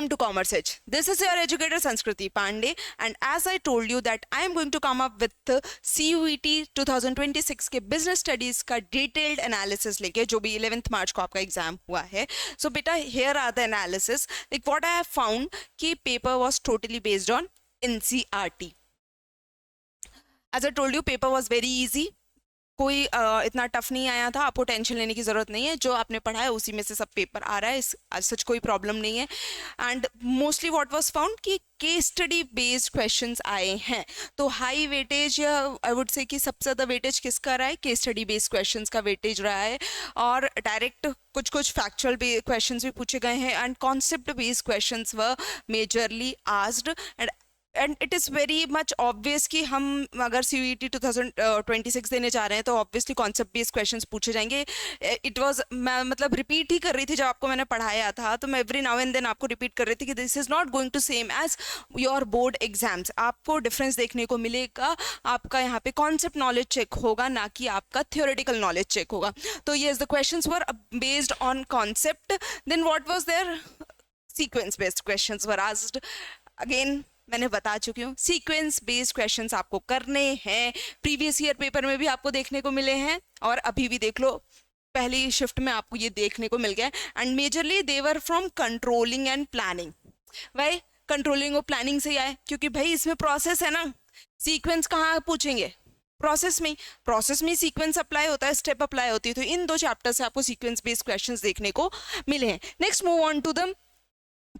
welcome to Commerce Edge. This is your educator Sanskriti Pandey, and as I told you that I am going to come up with the CUET 2026 के business studies का detailed analysis लेके जो भी 11th March को आपका exam हुआ है. So बेटा, here are the analysis. Like what I have found कि paper was totally based on NCERT. As I told you, paper was very easy. कोई इतना टफ नहीं आया था. आपको टेंशन लेने की ज़रूरत नहीं है. जो आपने पढ़ा है उसी में से सब पेपर आ रहा है. आज सच कोई प्रॉब्लम नहीं है. And mostly what was found कि केस स्टडी बेस्ड क्वेश्चंस आए हैं. तो हाई वेटेज या आई वुड से कि सबसे ज़्यादा वेटेज किसका रहा है? केस स्टडी बेस्ड क्वेश्चंस का वेटेज रहा है. और डायरेक्ट कुछ फैक्चुअल क्वेश्चंस भी पूछे गए हैं. And concept based questions were majorly asked. And it is very much obvious कि हम अगर CUET 2026 देने जा रहे हैं तो ऑब्वियसली कॉन्सेप्ट बेस्ड क्वेश्चंस पूछे जाएंगे. इट वाज मैं मतलब रिपीट ही कर रही थी जब आपको मैंने पढ़ाया था. तो मैं एवरी नाउ एंड देन आपको रिपीट कर रही थी कि this is not going to same as your board exams. आपको डिफरेंस देखने को मिलेगा. आपका यहाँ पे कॉन्सेप्ट नॉलेज चेक होगा, ना कि आपका थियोरेटिकल नॉलेज चेक होगा. तो yes, the questions were based on concept. Then what was there? Sequence based questions were asked. Again मैंने बता चुकी हूँ, सीक्वेंस बेस्ड क्वेश्चंस आपको करने हैं. प्रीवियस ईयर पेपर में भी आपको देखने को मिले हैं और अभी भी देख लो, पहली शिफ्ट में आपको ये देखने को मिल गया. And majorly they were from controlling and planning. भाई कंट्रोलिंग और प्लानिंग से ही आए, क्योंकि भाई इसमें प्रोसेस है ना. सीक्वेंस कहाँ पूछेंगे? प्रोसेस में सीक्वेंस अप्लाई होता है, स्टेप अप्लाई होती है. तो इन 2 चैप्टर से आपको सीक्वेंस बेस्ड क्वेश्चंस देखने को मिले हैं. Next move on to the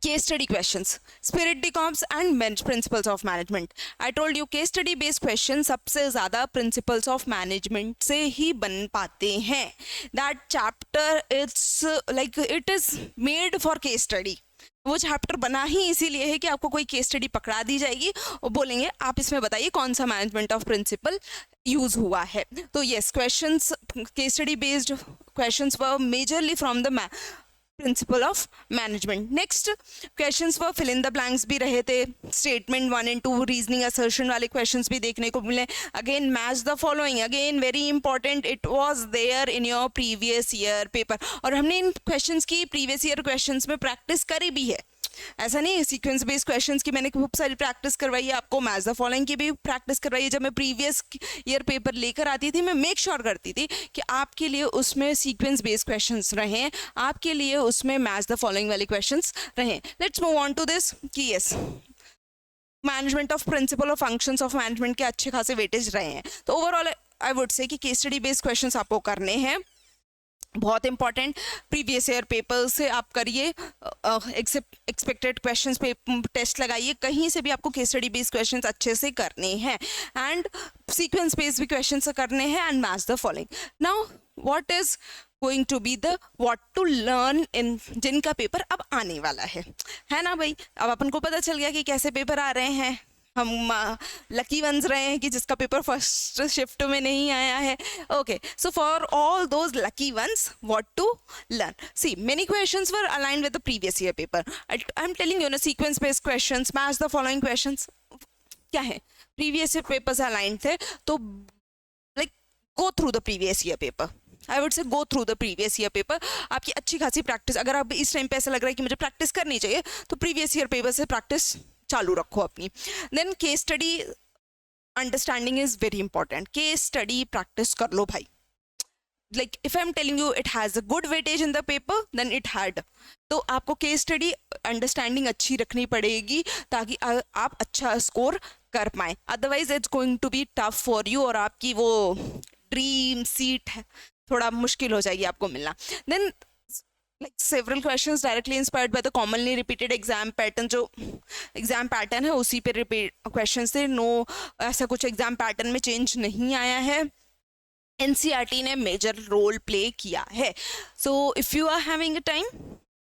case study questions, spirit decomps and principles of management. I told you case study based questions सबसे ज़्यादा principles of management से ही बन पाते हैं. That chapter it's like it is made for case study. वो chapter बना ही इसीलिए है कि आपको कोई केस स्टडी पकड़ा दी जाएगी और बोलेंगे आप इसमें बताइए कौन सा मैनेजमेंट ऑफ प्रिंसिपल यूज हुआ है. तो yes, questions case study based questions were majorly from the principle of management. Next questions were fill in the blanks भी रहे थे. स्टेटमेंट 1 and 2 रीजनिंग असर्शन वाले क्वेश्चंस भी देखने को मिले. Again match the following, again very important. It was there in your previous year paper. और हमने इन क्वेश्चंस की प्रीवियस ईयर क्वेश्चंस में प्रैक्टिस करी भी है. ऐसा नहीं है, सीक्वेंस बेस्ड क्वेश्चंस की मैंने खूब सारी प्रैक्टिस करवाई है. आपको मैच द फॉलोइंग की भी प्रैक्टिस करवाई है. जब मैं प्रीवियस ईयर पेपर लेकर आती थी, मैं मेक श्योर करती थी कि आपके लिए उसमें सीक्वेंस बेस्ड क्वेश्चंस रहें, आपके लिए उसमें मैच द फॉलोइंग वाले क्वेश्चंस रहें. Let's move on to this कि यस, मैनेजमेंट ऑफ प्रिंसिपल और फंक्शंस ऑफ मैनेजमेंट के अच्छे खासे वेटेज रहे हैं. तो ओवरऑल आई वुड से कि केस स्टडी बेस्ड क्वेश्चंस आपको करने हैं, बहुत इंपॉर्टेंट. प्रीवियस ईयर पेपर से आप करिए, एक्सपेक्टेड क्वेश्चंस पे टेस्ट लगाइए. कहीं से भी आपको केस स्टडी बेस्ड क्वेश्चंस अच्छे से करने हैं एंड सीक्वेंस बेस्ड भी क्वेश्चंस करने हैं and match the following. Now what is going to be the what to learn in जिनका पेपर अब आने वाला है ना भाई. अब अपन को पता चल गया कि कैसे पेपर आ रहे हैं. हम लकी वंस रहे हैं कि जिसका पेपर फर्स्ट शिफ्ट में नहीं आया है. Okay, so for all those lucky ones what to learn. See many questions were aligned with the previous year paper. I am telling you ना, sequence based questions, match the following questions क्या है, previous year paper से aligned थे. तो like go through the previous year paper. I would say go through the previous year paper. आपकी अच्छी खासी practice, अगर आप इस टाइम पे ऐसा लग रहा है कि मुझे प्रैक्टिस करनी चाहिए, तो प्रीवियस ईयर पेपर से प्रैक्टिस चालू रखो अपनी. Then case study understanding is very important. Case study practice कर लो भाई. Like if I am telling you it has a good weightage in the paper, then it had. तो आपको case study understanding अच्छी रखनी पड़ेगी ताकि आप अच्छा स्कोर कर पाएँ. Otherwise it's going to be tough for you और आपकी वो ड्रीम सीट है थोड़ा मुश्किल हो जाएगी आपको मिलना. Then like several questions directly inspired by the commonly repeated exam pattern. जो एग्जाम पैटर्न है उसी पे रिपीट क्वेश्चंस थे. नो ऐसा कुछ एग्जाम पैटर्न में चेंज नहीं आया है. NCERT ने मेजर रोल प्ले किया है. So if you are having a time,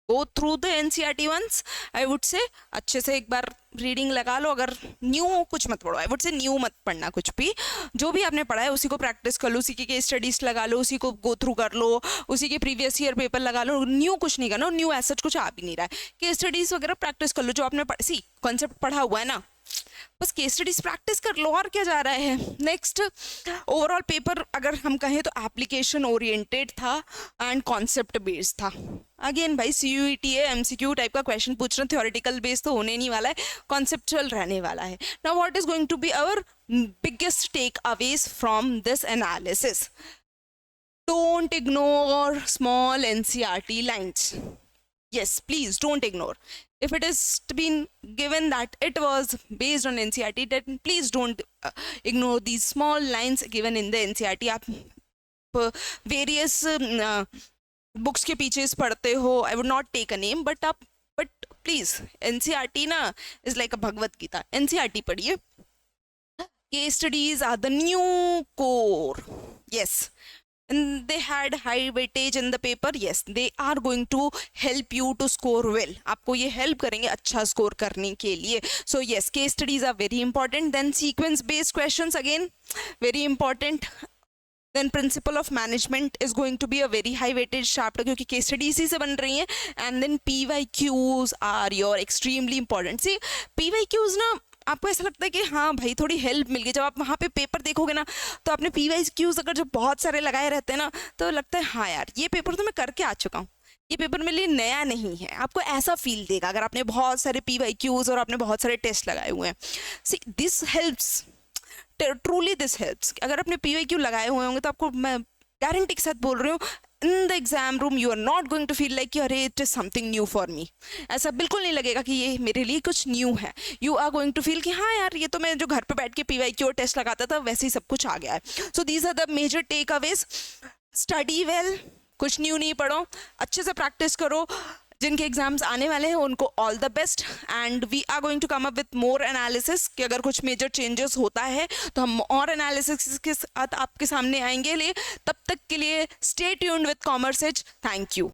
go through the NCERT once. I would say अच्छे से एक बार रीडिंग लगा लो. अगर न्यू कुछ मत पढ़ो, आई वुड से न्यू मत पढ़ना कुछ भी. जो भी आपने पढ़ा है उसी को प्रैक्टिस कर लो, उसी की केस स्टडीज लगा लो, उसी को गो थ्रू कर लो, उसी के प्रीवियस ईयर पेपर लगा लो. न्यू कुछ नहीं करना, न्यू ऐसा कुछ आ भी नहीं रहा है. केस स्टडीज वगैरह प्रैक्टिस कर लो जो आपने सी कॉन्सेप्ट पढ़ा हुआ है ना, बस केस स्टडीज प्रैक्टिस कर लो, और क्या जा रहा है। नेक्स्ट, ओवरऑल पेपर अगर हम कहें तो एप्लीकेशन ओरिएंटेड था एंड कॉन्सेप्ट बेस्ड था। अगेन भाई CUET है, MCQ टाइप का क्वेश्चन पूछ रहे हैं, थ्योरेटिकल बेस तो होने नहीं वाला है, कॉन्सेप्चुअल रहने वाला है। Now what is going to be our biggest takeaways from this analysis? Don't ignore small NCERT lines. Yes, please don't ignore. If it is been given that it was based on NCERT, then please don't ignore these small lines given in the NCERT. आप various books के पीछे पढ़ते हो, I would not take a name, but please NCERT ना is like a Bhagavad Gita, NCERT पढ़िए। Case studies are the new core. Yes. And they had high weightage in the paper. Yes, they are going to help you to score well. आपको ये help करेंगे अच्छा score करने के लिए. So yes, case studies are very important. Then sequence based questions again very important. Then principle of management is going to be a very high weightage chapter क्योंकि case study इसी से बन रही है. And then PYQs are your extremely important. See, PYQs ना आपको ऐसा लगता है कि हाँ भाई थोड़ी हेल्प मिल गई, जब आप वहाँ पे पेपर देखोगे ना तो आपने PYQs अगर जो बहुत सारे लगाए रहते हैं ना तो लगता है हाँ यार ये पेपर तो मैं करके आ चुका हूँ, ये पेपर मेरे लिए नया नहीं है। आपको ऐसा फील देगा अगर आपने बहुत सारे PYQs और आपने बहुत सारे टेस्ट लगाए हुए हैं। See this helps, truly this helps. अगर आपने PYQ लगाए हुए होंगे तो आपको मैं गारंटी के साथ बोल रही हूँ in the exam room you are not going to feel like कि अरे it is something new for me. ऐसा बिल्कुल नहीं लगेगा कि ये मेरे लिए कुछ न्यू है। You are going to feel कि हाँ यार ये तो मैं जो घर पे बैठ के PYQ और टेस्ट लगाता था वैसे ही सब कुछ आ गया है। So these are the major takeaways. Study well, कुछ न्यू नहीं पढ़ो, अच्छे से प्रैक्टिस करो। जिनके एग्जाम्स आने वाले हैं उनको all the best and we are going to come up with more analysis कि अगर कुछ मेजर चेंजेस होता है तो हम और एनालिसिस के साथ आपके सामने आएंगे। तब तक के लिए stay tuned with Commerce Edge. Thank you.